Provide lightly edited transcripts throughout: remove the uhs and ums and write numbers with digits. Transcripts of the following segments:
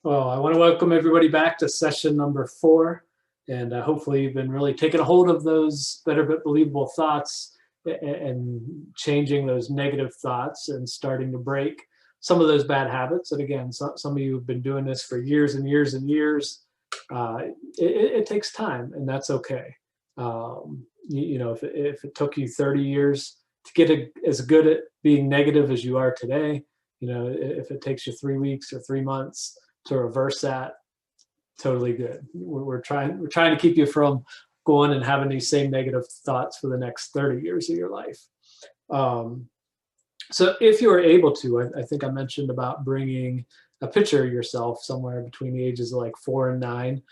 Well, I want to welcome everybody back to session number 4. And hopefully you've been really taking a hold of those better but believable thoughts and changing those negative thoughts and starting to break some of those bad habits. And again, some of you have been doing this for years and years and years. Uh, it takes time, and that's okay. If it took you 30 years to get as good at being negative as you are today, if it takes you 3 weeks or 3 months to reverse that, totally good. We're trying to keep you from going and having these same negative thoughts for the next 30 years of your life. So if you are able to, I think I mentioned about bringing a picture of yourself somewhere between the ages of like 4 and 9.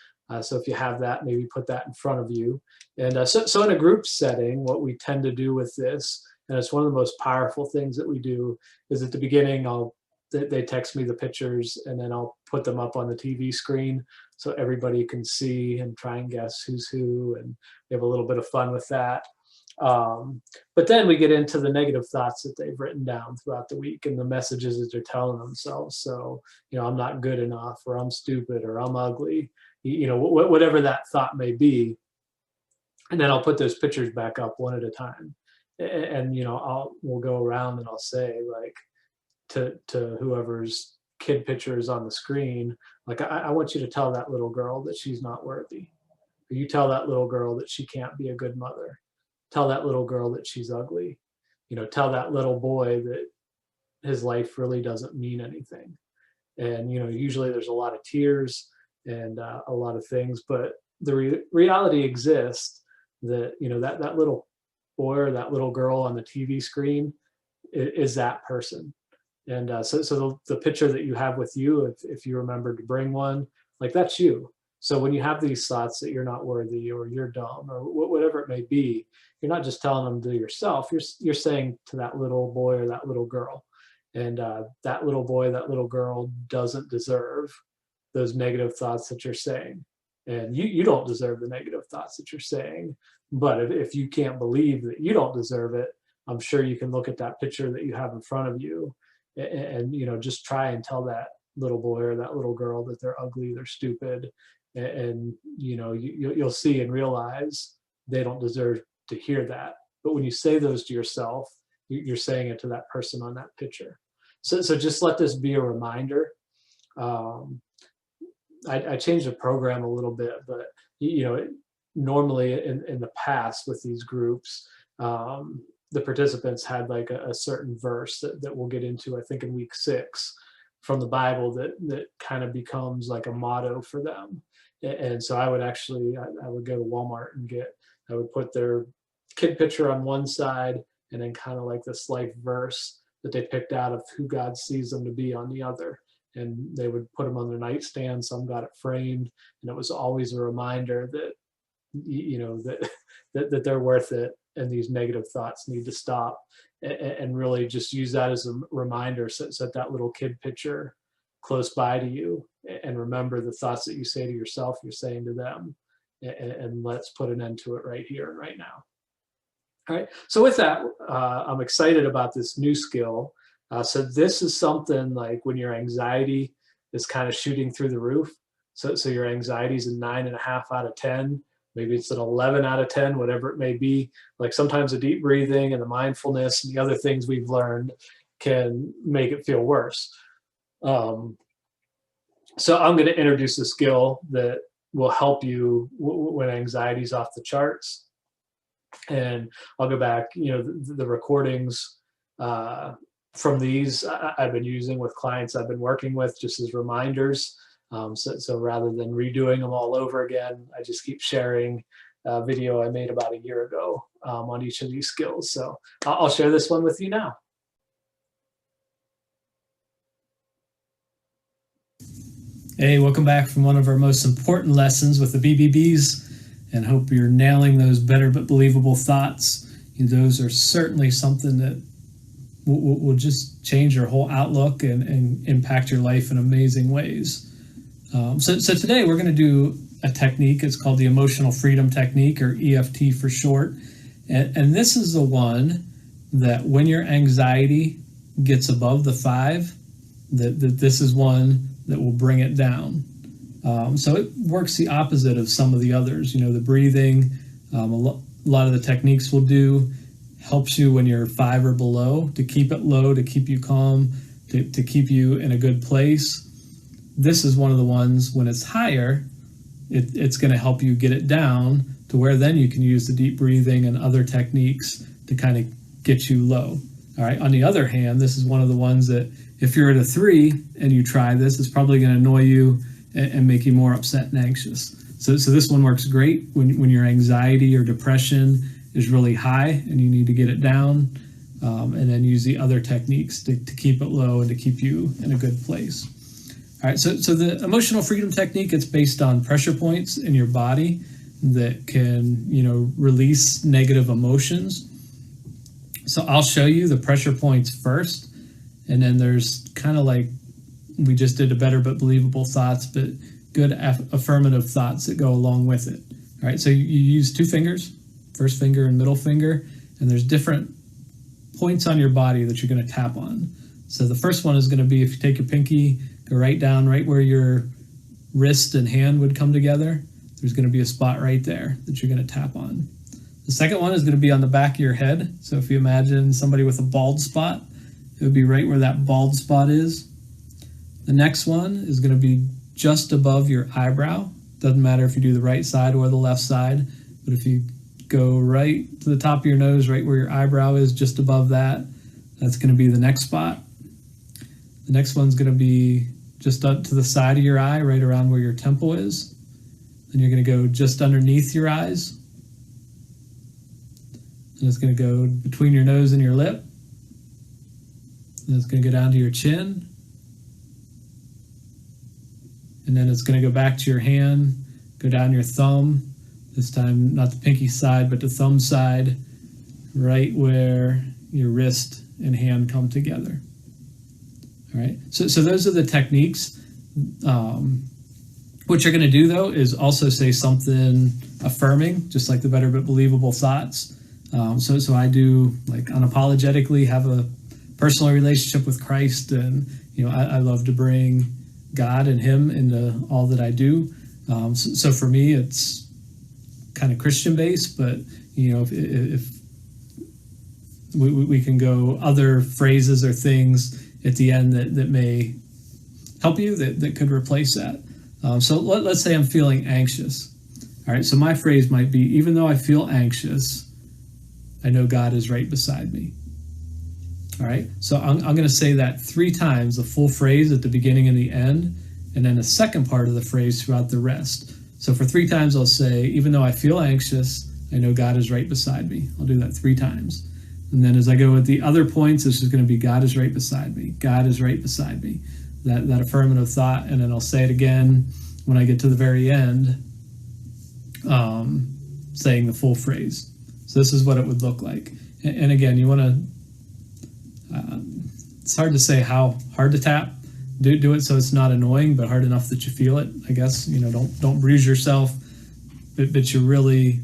So if you have that, maybe put that in front of you. And so in a group setting, what we tend to do with this, and it's one of the most powerful things that we do, is at the beginning, they text me the pictures, and then I'll put them up on the TV screen so everybody can see and try and guess who's who, and we have a little bit of fun with that. But then we get into the negative thoughts that they've written down throughout the week and the messages that they're telling themselves. So, I'm not good enough, or I'm stupid, or I'm ugly, whatever that thought may be. And then I'll put those pictures back up one at a time. And we'll go around and I'll say, like, to whoever's kid picture is on the screen, like, I want you to tell that little girl that she's not worthy. Or you tell that little girl that she can't be a good mother. Tell that little girl that she's ugly. Tell that little boy that his life really doesn't mean anything. And usually there's a lot of tears and a lot of things, but the reality exists that that little boy or that little girl on the TV screen is that person. And so the picture that you have with you, if you remember to bring one, like, that's you. So when you have these thoughts that you're not worthy, or you're dumb, or whatever it may be, you're not just telling them to yourself. You're saying to that little boy or that little girl, and that little boy, that little girl doesn't deserve those negative thoughts that you're saying, and you don't deserve the negative thoughts that you're saying. But if you can't believe that you don't deserve it, I'm sure you can look at that picture that you have in front of you, and just try and tell that little boy or that little girl that they're ugly, they're stupid, and you'll see and realize they don't deserve to hear that. But when you say those to yourself, you're saying it to that person on that picture. So just let this be a reminder. I changed the program a little bit, but normally in the past with these groups, the participants had like a certain verse that we'll get into, I think, in week 6 from the Bible that kind of becomes like a motto for them. And so I would go to Walmart and I would put their kid picture on one side, and then kind of like this life verse that they picked out of who God sees them to be on the other. And they would put them on their nightstand. Some got it framed, and it was always a reminder that that they're worth it, and these negative thoughts need to stop, and really just use that as a reminder. Set that little kid picture close by to you, and remember the thoughts that you say to yourself, you're saying to them, and let's put an end to it right here and right now. All right, so with that, I'm excited about this new skill. So this is something like when your anxiety is kind of shooting through the roof. So your anxiety is a 9.5 out of 10. Maybe it's an 11 out of 10, whatever it may be. Like, sometimes the deep breathing and the mindfulness and the other things we've learned can make it feel worse. So I'm going to introduce a skill that will help you when anxiety is off the charts. And I'll go back, the recordings from these I've been using with clients I've been working with, just as reminders. So rather than redoing them all over again, I just keep sharing a video I made about a year ago on each of these skills. So I'll share this one with you now. Hey, welcome back from one of our most important lessons with the BBBs, and hope you're nailing those better but believable thoughts. Those are certainly something that will just change your whole outlook and impact your life in amazing ways. So today we're going to do a technique. It's called the Emotional Freedom Technique, or EFT for short. And this is the one that when your anxiety gets above the 5, that this is one that will bring it down. So it works the opposite of some of the others. The breathing, a lot of the techniques will do helps you when you're 5 or below, to keep it low, to keep you calm, to keep you in a good place. This is one of the ones when it's higher, it's going to help you get it down to where then you can use the deep breathing and other techniques to kind of get you low. All right. On the other hand, this is one of the ones that if you're at a 3 and you try this, it's probably going to annoy you and make you more upset and anxious. So this one works great when your anxiety or depression is really high and you need to get it down, and then use the other techniques to keep it low and to keep you in a good place. All right, so the emotional freedom technique, it's based on pressure points in your body that can, release negative emotions. So I'll show you the pressure points first, and then there's kind of like we just did a better but believable thoughts, but good affirmative thoughts that go along with it. All right, so you use 2 fingers, first finger and middle finger, and there's different points on your body that you're going to tap on. So the first one is going to be, if you take your pinky, go right down, right where your wrist and hand would come together, there's going to be a spot right there that you're going to tap on. The second one is going to be on the back of your head. So if you imagine somebody with a bald spot, it would be right where that bald spot is. The next one is going to be just above your eyebrow. Doesn't matter if you do the right side or the left side, but if you go right to the top of your nose, right where your eyebrow is, just above that, that's going to be the next spot. The next one's going to be just up to the side of your eye, right around where your temple is. Then you're going to go just underneath your eyes. And it's going to go between your nose and your lip. And it's going to go down to your chin. And then it's going to go back to your hand, go down your thumb. This time, not the pinky side, but the thumb side, right where your wrist and hand come together. All right. So those are the techniques. What you're going to do, though, is also say something affirming, just like the better but believable thoughts. So I do, like, unapologetically have a personal relationship with Christ, and I love to bring God and Him into all that I do. So for me, it's kind of Christian based, but if we can go other phrases or things at the end that may help you that could replace that. So let's say I'm feeling anxious. All right, so my phrase might be, even though I feel anxious, I know God is right beside me. All right, so I'm going to say that 3 times, the full phrase at the beginning and the end, and then the second part of the phrase throughout the rest. So for 3 times, I'll say, even though I feel anxious, I know God is right beside me. I'll do that 3 times. And then as I go with the other points, this is going to be, God is right beside me. God is right beside me. That affirmative thought, and then I'll say it again when I get to the very end, saying the full phrase. So this is what it would look like. And again, you want to, it's hard to say how hard to tap. Do it so it's not annoying, but hard enough that you feel it, I guess. Don't bruise yourself, but you really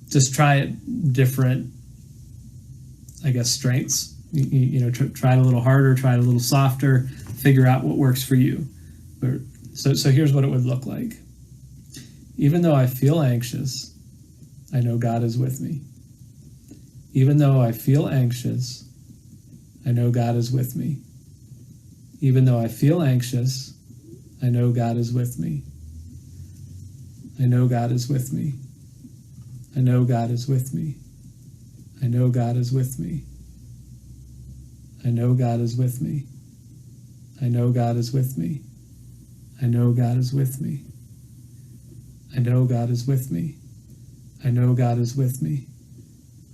just try it different, I guess, strengths. Try it a little harder, try it a little softer, figure out what works for you. So here's what it would look like. Even though I feel anxious, I know God is with me. Even though I feel anxious, I know God is with me. Even though I feel anxious, I know God is with me. I know God is with me. I know God is with me. I know God is with me. I know God is with me. I know God is with me. I know God is with me. I know God is with me. I know God is with me.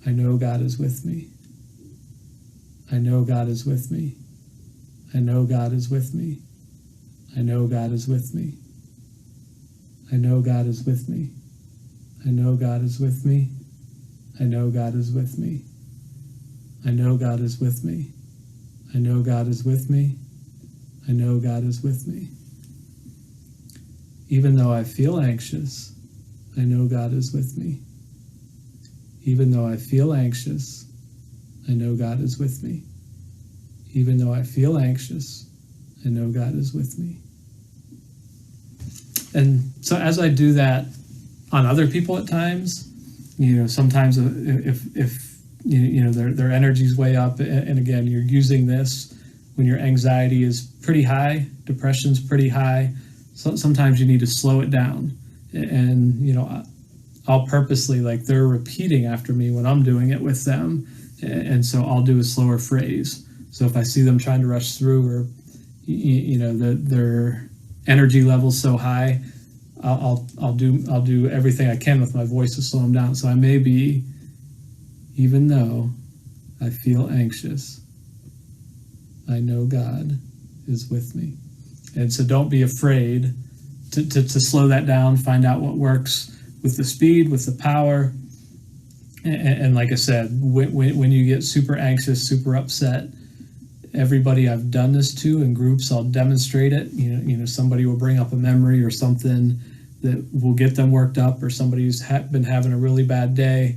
I know God is with me. I know God is with me. I know God is with me. I know God is with me. I know God is with me. I know God is with me. I know God is with me. I know God is with me. I know God is with me. I know God is with me. Even though I feel anxious, I know God is with me. Even though I feel anxious, I know God is with me. Even though I feel anxious, I know God is with me. And so as I do that on other people at times, sometimes if their energy's way up, and again, you're using this when your anxiety is pretty high, depression's pretty high, so sometimes you need to slow it down. And I'll purposely, like, they're repeating after me when I'm doing it with them, and so I'll do a slower phrase. So if I see them trying to rush through, or their energy level's so high, I'll do everything I can with my voice to slow them down. So I may be, even though I feel anxious, I know God is with me. And so don't be afraid to slow that down, find out what works with the speed, with the power. And like I said, when you get super anxious, super upset, everybody I've done this to in groups, I'll demonstrate it. Somebody will bring up a memory or something that will get them worked up, or somebody who's been having a really bad day.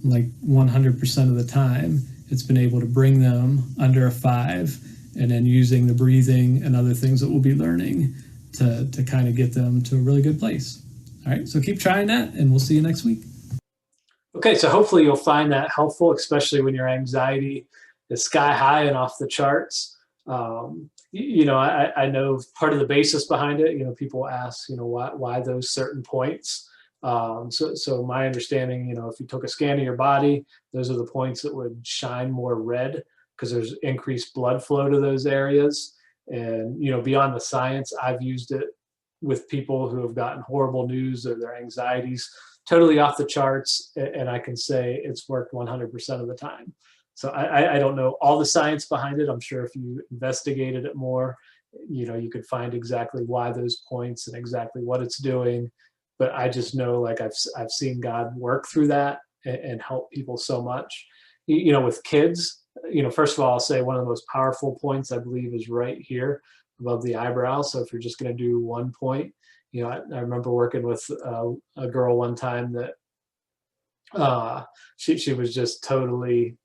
Like 100% of the time, it's been able to bring them under a 5, and then using the breathing and other things that we'll be learning to kind of get them to a really good place. All right, so keep trying that, and we'll see you next week. Okay, so hopefully you'll find that helpful, especially when your anxiety is sky high and off the charts. I know part of the basis behind it, people ask, why those certain points. So my understanding, if you took a scan of your body, those are the points that would shine more red because there's increased blood flow to those areas. And, beyond the science, I've used it with people who have gotten horrible news or their anxieties totally off the charts. And I can say it's worked 100% of the time. So I don't know all the science behind it. I'm sure if you investigated it more, you could find exactly why those points and exactly what it's doing. But I just know, like, I've seen God work through that and help people so much. With kids, first of all, I'll say one of the most powerful points, I believe, is right here above the eyebrow. So if you're just going to do one point, I remember working with a girl one time that she was just totally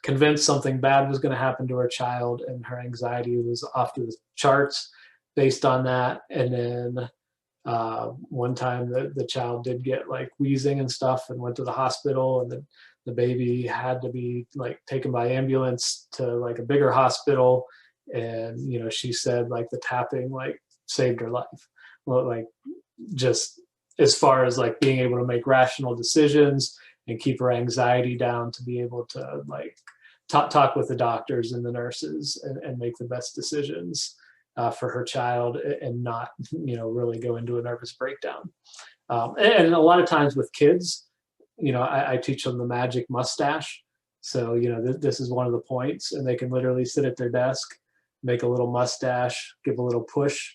convinced something bad was going to happen to her child, and her anxiety was off to the charts based on that. And then one time the child did get like wheezing and stuff and went to the hospital, and the baby had to be like taken by ambulance to like a bigger hospital. And she said like the tapping like saved her life. Well, like, just as far as like being able to make rational decisions and keep her anxiety down, to be able to like talk with the doctors and the nurses and make the best decisions for her child, and not, really go into a nervous breakdown. And a lot of times with kids, I teach them the magic mustache. So, this is one of the points, and they can literally sit at their desk, make a little mustache, give a little push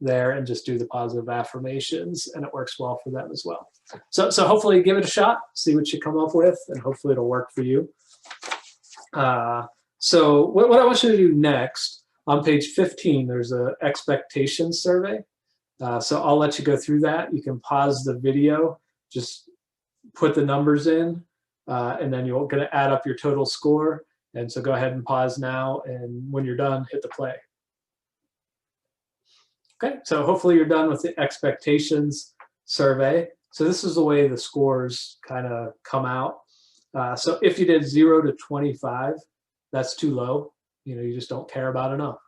there, and just do the positive affirmations, and it works well for them as well. So hopefully give it a shot, see what you come up with, and hopefully it'll work for you. So what I want you to do next, on page 15, there's an expectations survey. So I'll let you go through that. You can pause the video, just put the numbers in, and then you're going to add up your total score. And so go ahead and pause now, and when you're done, hit the play. Okay, so hopefully you're done with the expectations survey. So this is the way the scores kind of come out. So if you did 0 to 25, that's too low. You just don't care about enough.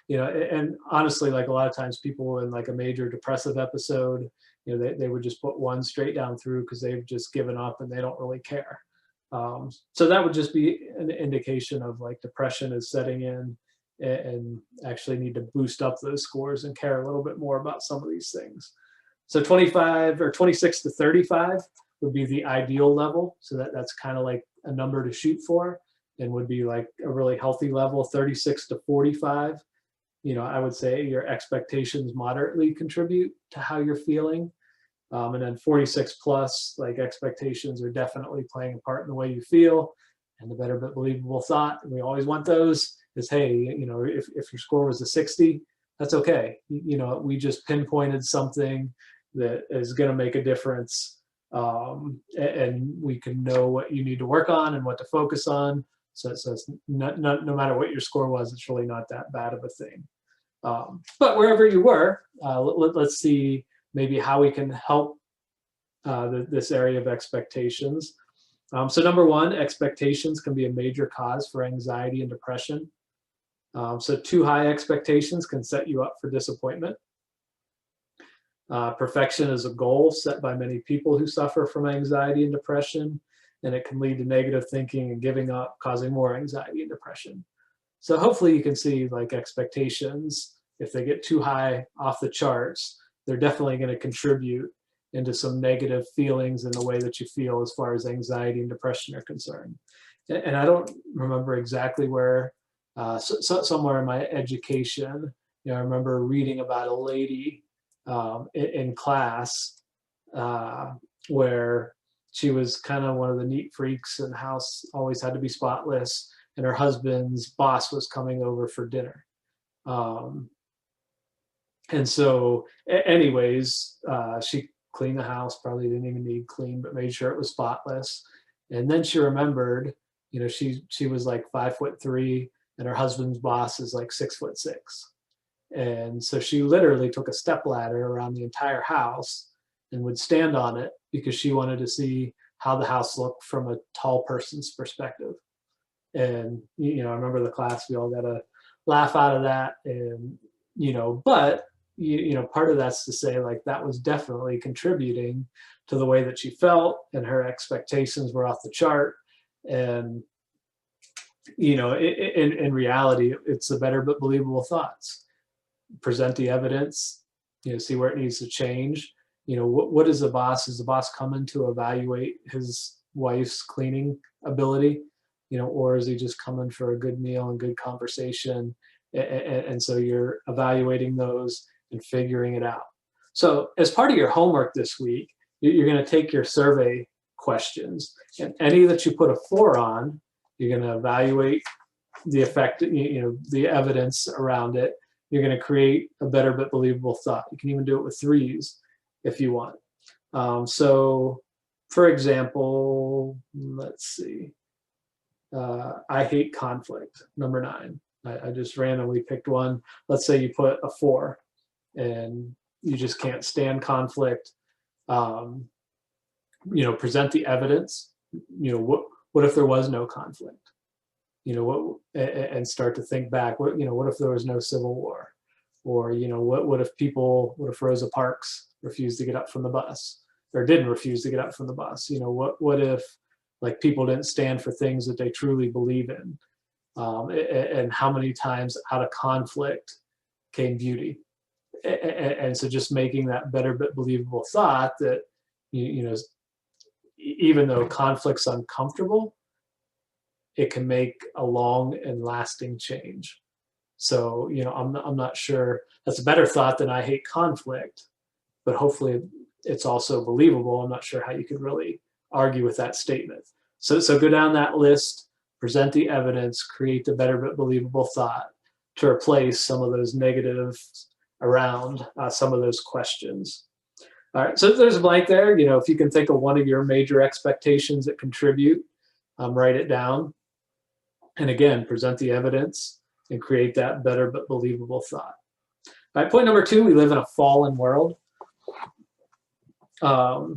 And honestly, like a lot of times people in like a major depressive episode, they would just put 1 straight down through because they've just given up and they don't really care. So that would just be an indication of like depression is setting in, and actually need to boost up those scores and care a little bit more about some of these things. So 25 or 26 to 35 would be the ideal level. So that's kind of like a number to shoot for, and would be like a really healthy level. 36 to 45, I would say your expectations moderately contribute to how you're feeling. And then 46 plus, like, expectations are definitely playing a part in the way you feel. And the better but believable thought, and we always want those, is, hey, if your score was a 60, that's okay. We just pinpointed something that is going to make a difference, and we can know what you need to work on and what to focus on. So it's not, no matter what your score was, it's really not that bad of a thing. But wherever you were, let's see maybe how we can help this area of expectations. So number one, expectations can be a major cause for anxiety and depression. So too high expectations can set you up for disappointment. Perfection is a goal set by many people who suffer from anxiety and depression, and it can lead to negative thinking and giving up, causing more anxiety and depression. So hopefully you can see, like, expectations, if they get too high off the charts, they're definitely going to contribute into some negative feelings in the way that you feel as far as anxiety and depression are concerned. And I don't remember exactly where, somewhere in my education, I remember reading about a lady in class where she was kind of one of the neat freaks, and the house always had to be spotless, and her husband's boss was coming over for dinner. And so anyways, she cleaned the house, probably didn't even need clean, but made sure it was spotless. And then she remembered, she was like 5'3", and her husband's boss is like 6'6". And so she literally took a stepladder around the entire house and would stand on it because she wanted to see how the house looked from a tall person's perspective. And, I remember the class, we all got a laugh out of that. And, but, part of that's to say, like, that was definitely contributing to the way that she felt, and her expectations were off the chart. And, in reality, it's the better but believable thoughts. Present the evidence, see where it needs to change. What is the boss? Is the boss coming to evaluate his wife's cleaning ability? Or is he just coming for a good meal and good conversation? And so you're evaluating those and figuring it out. So as part of your homework this week, you're going to take your survey questions, and any that you put a 4 on, you're going to evaluate the effect, the evidence around it. You're going to create a better but believable thought. You can even do it with 3s if you want. So, for example, let's see. I hate conflict, number 9. I just randomly picked one. Let's say you put a 4, and you just can't stand conflict. Present the evidence. What if there was no conflict? And start to think back. What if there was no Civil War? Or what if Rosa Parks refused to get up from the bus, or didn't refuse to get up from the bus? What if, like, people didn't stand for things that they truly believe in? And how many times out of conflict came beauty? And so just making that better but believable thought that, even though conflict's uncomfortable, it can make a long and lasting change. So, I'm not sure that's a better thought than I hate conflict, but hopefully it's also believable. I'm not sure how you could really argue with that statement. So go down that list, present the evidence, create the better but believable thought to replace some of those negatives around some of those questions. All right, so there's a blank there. If you can think of one of your major expectations that contribute, write it down. And again, present the evidence and create that better but believable thought. All right, point number 2, we live in a fallen world. That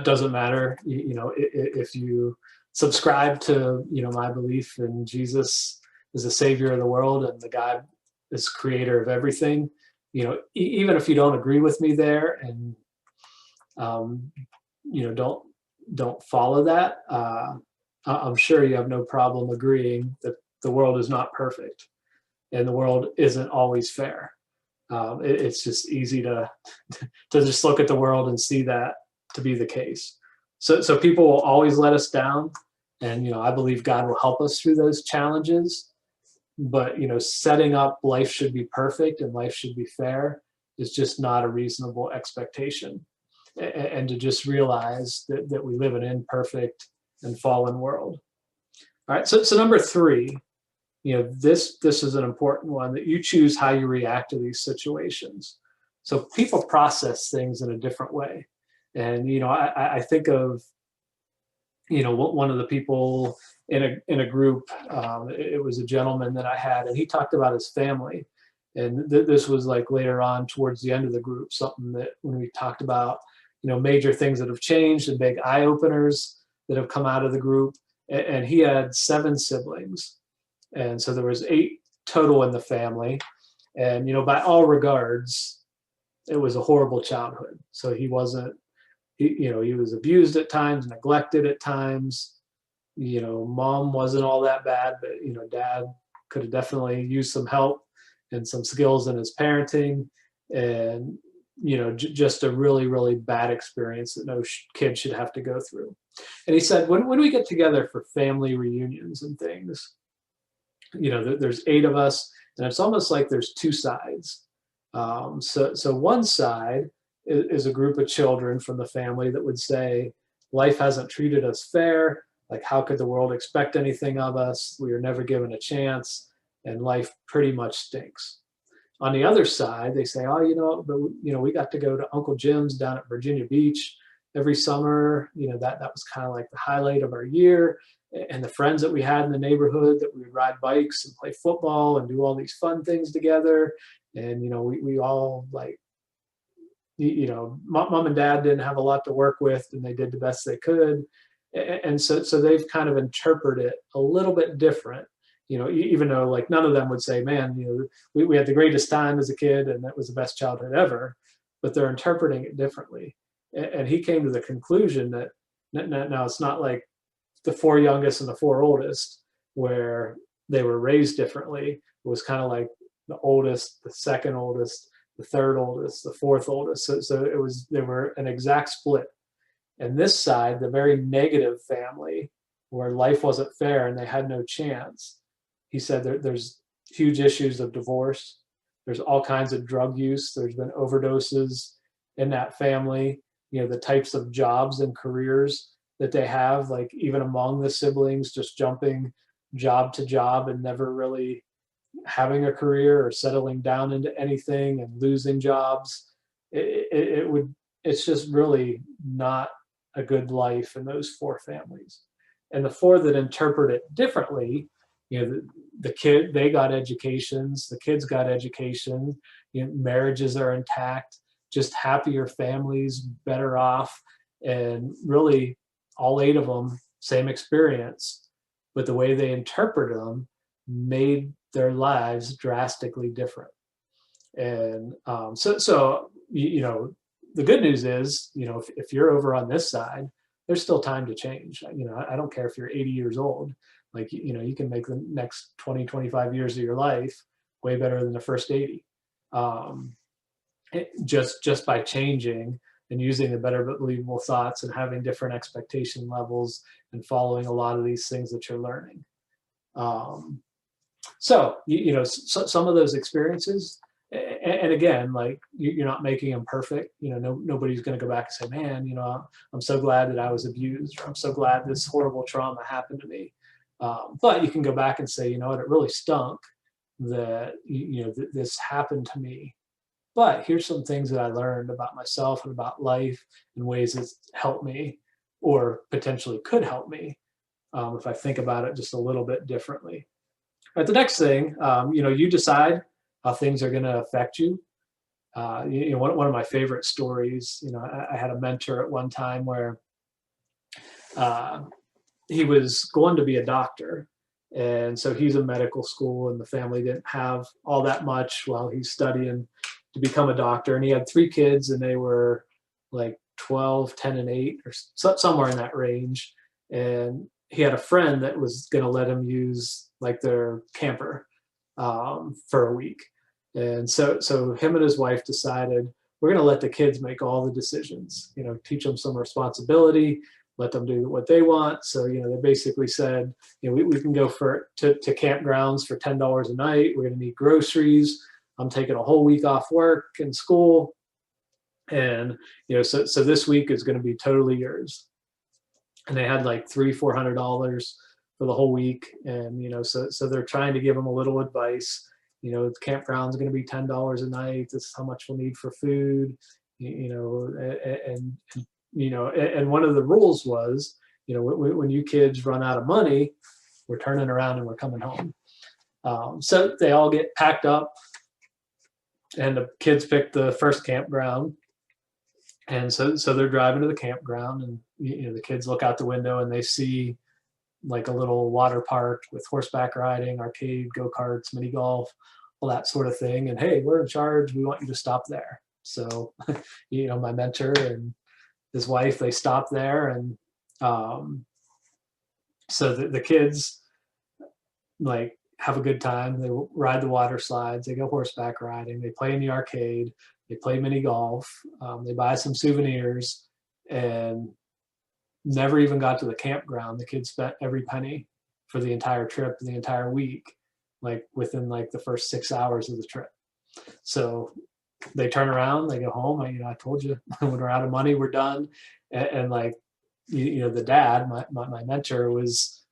doesn't matter, if you subscribe to, my belief in Jesus as the Savior of the world and the God is creator of everything. Even if you don't agree with me there, and don't follow that, I'm sure you have no problem agreeing that the world is not perfect and the world isn't always fair. It's just easy to just look at the world and see that to be the case. So people will always let us down, and I believe God will help us through those challenges. But setting up life should be perfect and life should be fair is just not a reasonable expectation. And to just realize that we live in an imperfect and fallen world. All right, so number 3, this is an important one, that you choose how you react to these situations. So people process things in a different way. And, I think of, one of the people in a group, it was a gentleman that I had, and he talked about his family. And this was like later on towards the end of the group, something that when we talked about, major things that have changed and big eye openers that have come out of the group. And he had 7 siblings. And so there was 8 total in the family. And, by all regards, it was a horrible childhood. So he wasn't, he was abused at times, neglected at times. Mom wasn't all that bad, but, dad could have definitely used some help and some skills in his parenting. And, just a really, really bad experience that no kid should have to go through. And he said, when we get together for family reunions and things, there's 8 of us, and it's almost like there's 2 sides. So one side is a group of children from the family that would say, life hasn't treated us fair. Like, how could the world expect anything of us? We were never given a chance, and life pretty much stinks. On the other side, they say, oh, but we got to go to Uncle Jim's down at Virginia Beach every summer. That was kind of like the highlight of our year. And the friends that we had in the neighborhood, that we would ride bikes and play football and do all these fun things together. And, we all, like, mom and dad didn't have a lot to work with, and they did the best they could. And so they've kind of interpreted it a little bit different, even though, like, none of them would say, man, we had the greatest time as a kid and that was the best childhood ever, but they're interpreting it differently. And he came to the conclusion that now it's not like the 4 youngest and the 4 oldest, where they were raised differently. It was kind of like the oldest, the second oldest, the third oldest, the fourth oldest. So they were an exact split. And this side, the very negative family, where life wasn't fair and they had no chance, he said there's huge issues of divorce. There's all kinds of drug use. There's been overdoses in that family. The types of jobs and careers that they have, like, even among the siblings, just jumping job to job and never really having a career or settling down into anything, and losing jobs. It's just really not a good life in those 4 families. And the 4 that interpret it differently, they got educations, the kids got education, marriages are intact, just happier families, better off. And really, all 8 of them, same experience, but the way they interpreted them made their lives drastically different. And so the good news is, if you're over on this side, there's still time to change. I don't care if you're 80 years old. Like, you can make the next 20, 25 years of your life way better than the first 80. Just by changing and using the better but believable thoughts and having different expectation levels and following a lot of these things that you're learning. So some of those experiences, and again, like, you're not making them perfect. Nobody's going to go back and say, man, I'm so glad that I was abused, or I'm so glad this horrible trauma happened to me. But you can go back and say, it really stunk that this happened to me. But here's some things that I learned about myself and about life, in ways that helped me, or potentially could help me, if I think about it just a little bit differently. But the next thing, you decide how things are going to affect you. One of my favorite stories, I had a mentor at one time where he was going to be a doctor. And so he's in medical school, and the family didn't have all that much while he's studying to become a doctor. And he had 3 kids, and they were like 12, 10, and 8, or somewhere in that range. And he had a friend that was going to let him use, like, their camper for a week. And so him and his wife decided, we're going to let the kids make all the decisions, teach them some responsibility, let them do what they want. So, they basically said, we can go to campgrounds for $10 a night. We're going to need groceries. I'm taking a whole week off work and school. And, so this week is going to be totally yours. And they had like $300-400 for the whole week. And, so they're trying to give them a little advice. The campground's going to be $10 a night. This is how much we'll need for food, and one of the rules was, when you kids run out of money, we're turning around and we're coming home. So they all get packed up, and the kids picked the first campground. And so they're driving to the campground, and the kids look out the window and they see like a little water park with horseback riding, arcade, go-karts, mini golf, all that sort of thing. And hey, we're in charge. We want you to stop there. So, my mentor and his wife, they stop there. And so the kids like have a good time. They ride the water slides, they go horseback riding, they play in the arcade, they play mini golf, they buy some souvenirs, and never even got to the campground. The kids spent every penny for the entire trip, the entire week, like within like the first 6 hours of the trip. So they turn around, they go home. I told you when we're out of money, we're done. And like, the dad, my mentor, was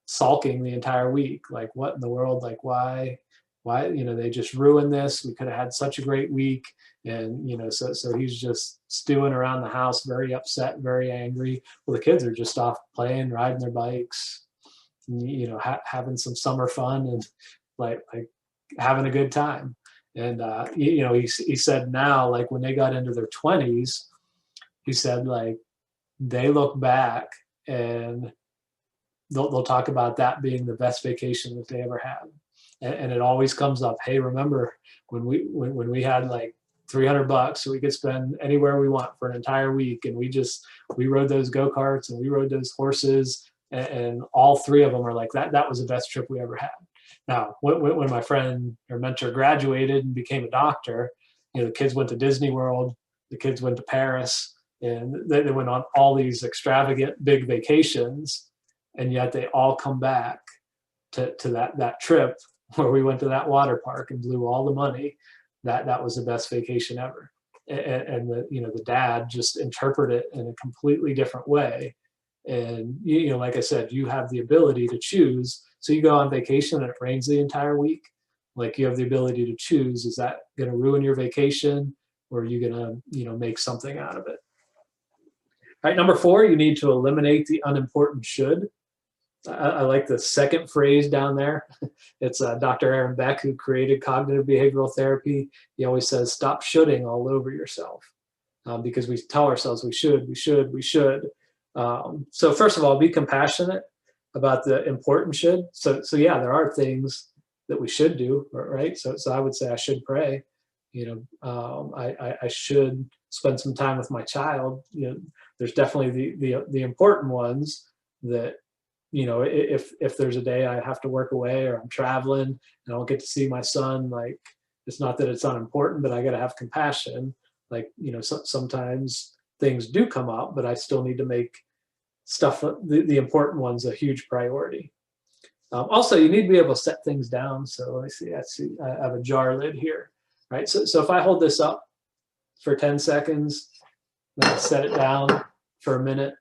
sulking the entire week. Like, what in the world? Like, why, they just ruined this. We could have had such a great week. And, so he's just stewing around the house, very upset, very angry. Well, the kids are just off playing, riding their bikes, having some summer fun, and like having a good time. And, he said now, like when they got into their 20s, he said like they look back and they'll talk about that being the best vacation that they ever had. And it always comes up, hey, remember when we had like $300 so we could spend anywhere we want for an entire week, and we rode those go-karts and we rode those horses, and all three of them are like that was the best trip we ever had. Now when my friend or mentor graduated and became a doctor, the kids went to Disney World, the kids went to Paris, and they went on all these extravagant big vacations, and yet they all come back to that trip where we went to that water park and blew all the money. That was the best vacation ever. And the dad just interpreted it in a completely different way. And like I said, you have the ability to choose. So you go on vacation and it rains the entire week. Like, you have the ability to choose, is that going to ruin your vacation, or are you going to make something out of it? All right, number 4, you need to eliminate the unimportant should. I like the second phrase down there. It's Dr. Aaron Beck, who created cognitive behavioral therapy. He always says, stop shoulding all over yourself, because we tell ourselves we should. So first of all, be compassionate about the important should. So yeah, there are things that we should do, right? So I would say I should pray. I should spend some time with my child. There's definitely the important ones that, if there's a day I have to work away or I'm traveling and I don't get to see my son, like, it's not that it's unimportant, but I got to have compassion. Like, sometimes things do come up, but I still need to make stuff, the important ones, a huge priority. Also, you need to be able to set things down. So I see, I have a jar lid here, right? So if I hold this up for 10 seconds, then I set it down for a minute,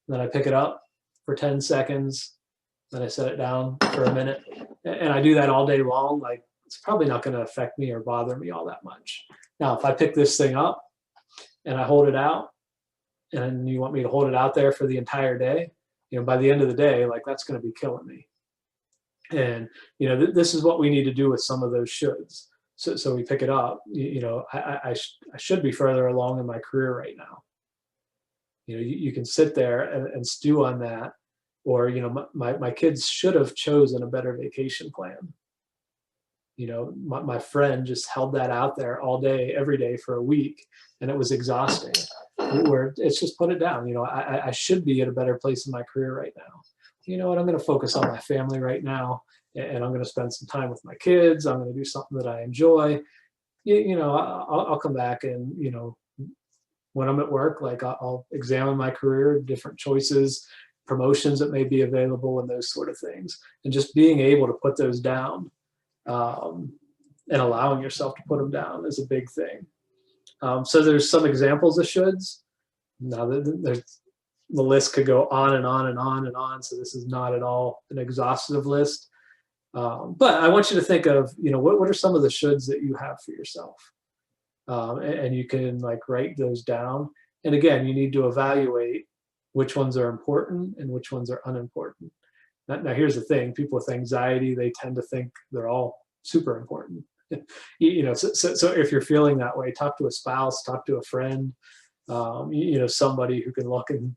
then I pick it up for 10 seconds, then I set it down for a minute, and I do that all day long, like, it's probably not going to affect me or bother me all that much. Now, if I pick this thing up and I hold it out, and you want me to hold it out there for the entire day, by the end of the day, like, that's going to be killing me. And, this is what we need to do with some of those shoulds. So we pick it up, I should be further along in my career right now. You can sit there and stew on that, or, my kids should have chosen a better vacation plan. My friend just held that out there all day, every day for a week, and it was exhausting. Where it's just put it down. I should be at a better place in my career right now. You know what? I'm going to focus on my family right now, and I'm going to spend some time with my kids. I'm going to do something that I enjoy. I'll come back and, when I'm at work, like, I'll examine my career, different choices, promotions that may be available, and those sort of things. And just being able to put those down, and allowing yourself to put them down is a big thing. So there's some examples of shoulds. Now, the list could go on and on and on and on. So this is not at all an exhaustive list. But I want you to think of, what are some of the shoulds that you have for yourself? And you can, like, write those down. And again, you need to evaluate which ones are important and which ones are unimportant. Now here's the thing: people with anxiety, they tend to think they're all super important. So if you're feeling that way, talk to a spouse, talk to a friend, somebody who can look and,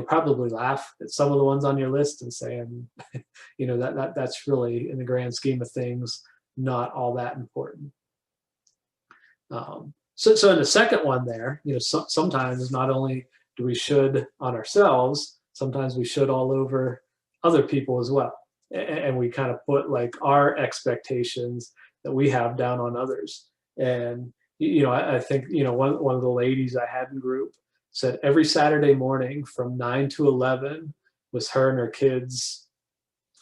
probably laugh at some of the ones on your list and saying, that's really, in the grand scheme of things, not all that important. So in the second one there, sometimes not only do we should on ourselves, sometimes we should all over other people as well. And we kind of put like our expectations that we have down on others. And, I think, one of the ladies I had in group said every Saturday morning from 9 to 11 was her and her kids'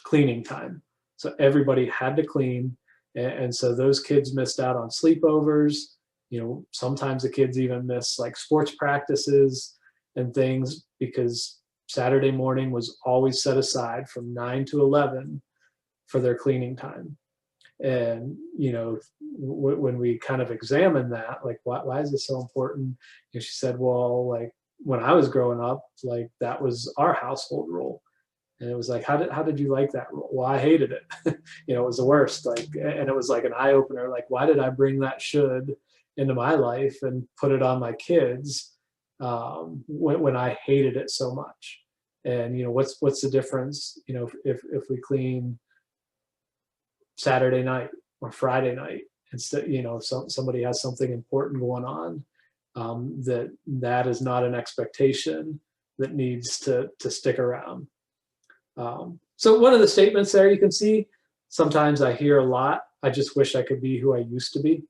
cleaning time. So everybody had to clean. And so those kids missed out on sleepovers. Sometimes the kids even miss like sports practices and things because Saturday morning was always set aside from 9 to 11 for their cleaning time. And, when we kind of examined that, like, why is this so important? She said, well, like when I was growing up, like that was our household rule. And it was like, how did you like that rule? Well, I hated it. It was the worst. Like, and it was like an eye opener. Like, why did I bring that should into my life and put it on my kids when I hated it so much? And what's the difference? If we clean Saturday night or Friday night, instead, somebody has something important going on, that is not an expectation that needs to stick around. So one of the statements there, you can see, sometimes I hear a lot, I just wish I could be who I used to be.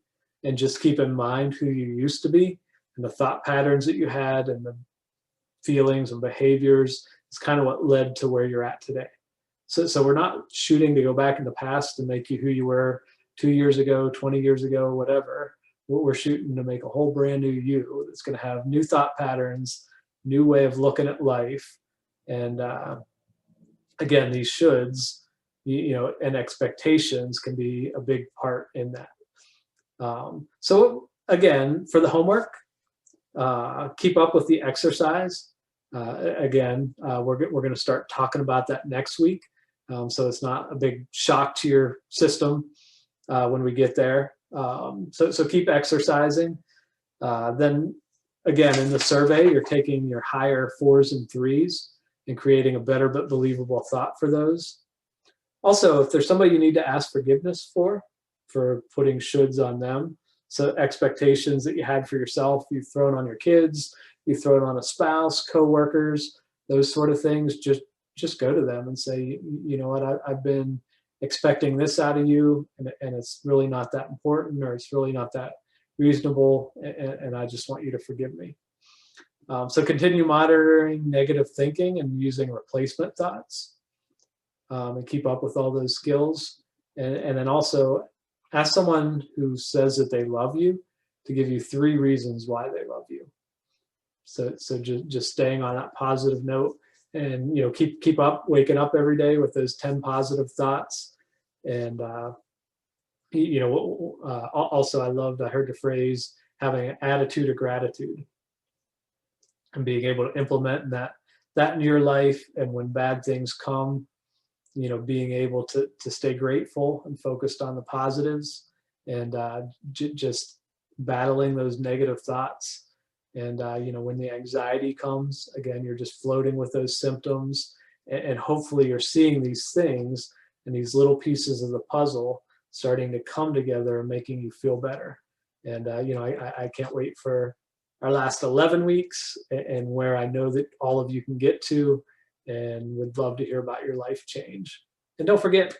And just keep in mind who you used to be and the thought patterns that you had and the feelings and behaviors is kind of what led to where you're at today. So we're not shooting to go back in the past and make you who you were 2 years ago, 20 years ago, whatever. We're shooting to make a whole brand new you that's going to have new thought patterns, new way of looking at life. And again, these shoulds, and expectations can be a big part in that. So again, for the homework, keep up with the exercise. Again, we're going to start talking about that next week. So it's not a big shock to your system when we get there. So keep exercising. Then again, in the survey, you're taking your higher 4s and 3s and creating a better but believable thought for those. Also, if there's somebody you need to ask forgiveness for putting shoulds on them, so expectations that you had for yourself, you've thrown on your kids, you've thrown on a spouse, coworkers, those sort of things, just go to them and say, you know what, I've been expecting this out of you, and it's really not that important, or it's really not that reasonable, and I just want you to forgive me. So continue monitoring negative thinking and using replacement thoughts, and keep up with all those skills. And then also ask someone who says that they love you to give you 3 reasons why they love you. So just staying on that positive note, and keep up, waking up every day with those 10 positive thoughts. And also I heard the phrase having an attitude of gratitude and being able to implement that in your life. And when bad things come, being able to stay grateful and focused on the positives, and just battling those negative thoughts. And when the anxiety comes, again, you're just floating with those symptoms, and hopefully you're seeing these things and these little pieces of the puzzle starting to come together and making you feel better. And I can't wait for our last 11 weeks and where I know that all of you can get to, and would love to hear about your life change. And don't forget,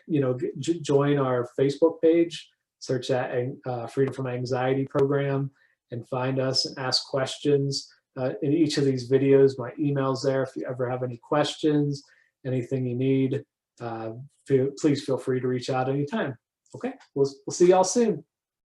join our Facebook page, search that Freedom from Anxiety program, and find us and ask questions. In each of these videos, my email's there. If you ever have any questions, anything you need, please feel free to reach out anytime. Okay, we'll see y'all soon.